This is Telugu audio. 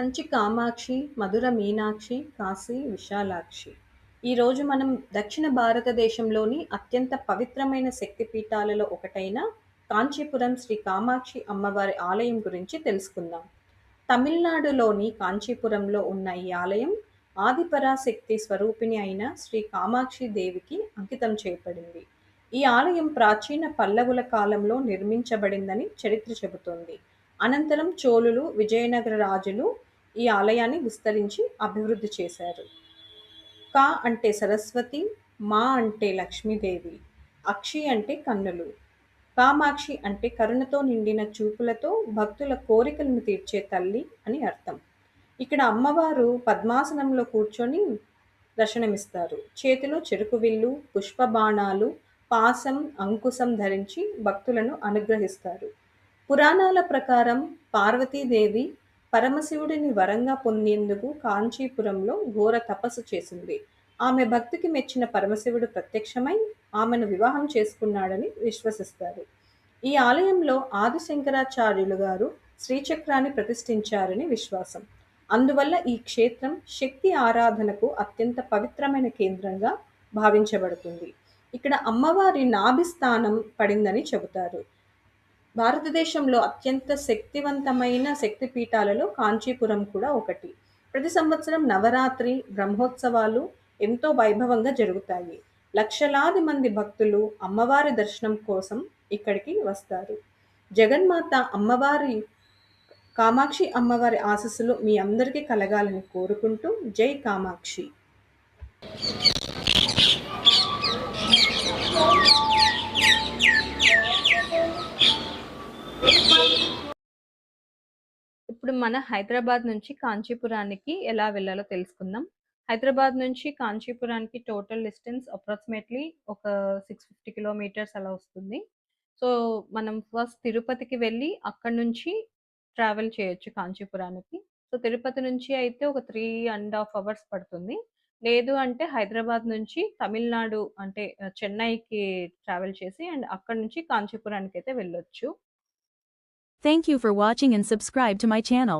కంచి కామాక్షి, మధుర మీనాక్షి, కాశీ విశాలాక్షి. ఈరోజు మనం దక్షిణ భారతదేశంలోని అత్యంత పవిత్రమైన శక్తిపీఠాలలో ఒకటైన కాంచీపురం శ్రీ కామాక్షి అమ్మవారి ఆలయం గురించి తెలుసుకుందాం. తమిళనాడులోని కాంచీపురంలో ఉన్న ఈ ఆలయం ఆదిపరాశక్తి స్వరూపిణి అయిన శ్రీ కామాక్షి దేవికి అంకితం చేయబడింది. ఈ ఆలయం ప్రాచీన పల్లవుల కాలంలో నిర్మించబడిందని చరిత్ర చెబుతోంది. అనంతరం చోళులు, విజయనగర రాజులు ఈ ఆలయాన్ని విస్తరించి అభివృద్ధి చేశారు. కా అంటే సరస్వతి, మా అంటే లక్ష్మీదేవి, అక్షి అంటే కన్నులు, కామాక్షి అంటే కరుణతో నిండిన చూపులతో భక్తుల కోరికలను తీర్చే తల్లి అని అర్థం. ఇక్కడ అమ్మవారు పద్మాసనంలో కూర్చొని దర్శనమిస్తారు. చేతిలో చెరుకు విల్లు, పుష్పబాణాలు, పాసం, అంకుశం ధరించి భక్తులను అనుగ్రహిస్తారు. పురాణాల ప్రకారం పార్వతీదేవి పరమశివుడిని వరంగా పొందేందుకు కాంచీపురంలో ఘోర తపస్సు చేసింది. ఆమె భక్తికి మెచ్చిన పరమశివుడు ప్రత్యక్షమై ఆమెను వివాహం చేసుకున్నాడని విశ్వసిస్తారు. ఈ ఆలయంలో ఆది శంకరాచార్యులు గారు శ్రీచక్రాన్ని ప్రతిష్ఠించారని విశ్వాసం. అందువల్ల ఈ క్షేత్రం శక్తి ఆరాధనకు అత్యంత పవిత్రమైన కేంద్రంగా భావించబడుతుంది. ఇక్కడ అమ్మవారి నాభి స్థానం పడిందని చెబుతారు. భారతదేశంలో అత్యంత శక్తివంతమైన శక్తిపీఠాలలో కాంచీపురం కూడా ఒకటి. ప్రతి సంవత్సరం నవరాత్రి, బ్రహ్మోత్సవాలు ఎంతో వైభవంగా జరుగుతాయి. లక్షలాది మంది భక్తులు అమ్మవారి దర్శనం కోసం ఇక్కడికి వస్తారు. జగన్మాత అమ్మవారి కామాక్షి అమ్మవారి ఆశీస్సులు మీ అందరికీ కలగాలని కోరుకుంటూ జై కామాక్షి. ఇప్పుడు మన హైదరాబాద్ నుంచి కాంచీపురానికి ఎలా వెళ్ళాలో తెలుసుకుందాం. హైదరాబాద్ నుంచి కాంచీపురానికి టోటల్ డిస్టెన్స్ అప్రాక్సిమేట్లీ ఒక 650 కిలోమీటర్స్ అలా వస్తుంది. సో మనం ఫస్ట్ తిరుపతికి వెళ్ళి అక్కడి నుంచి ట్రావెల్ చేయొచ్చు కాంచీపురానికి. సో తిరుపతి నుంచి అయితే ఒక 3.5 అవర్స్ పడుతుంది. లేదు అంటే హైదరాబాద్ నుంచి తమిళనాడు అంటే చెన్నైకి ట్రావెల్ చేసి అండ్ అక్కడి నుంచి కాంచీపురానికి అయితే వెళ్ళొచ్చు. Thank you for watching and subscribe to my channel.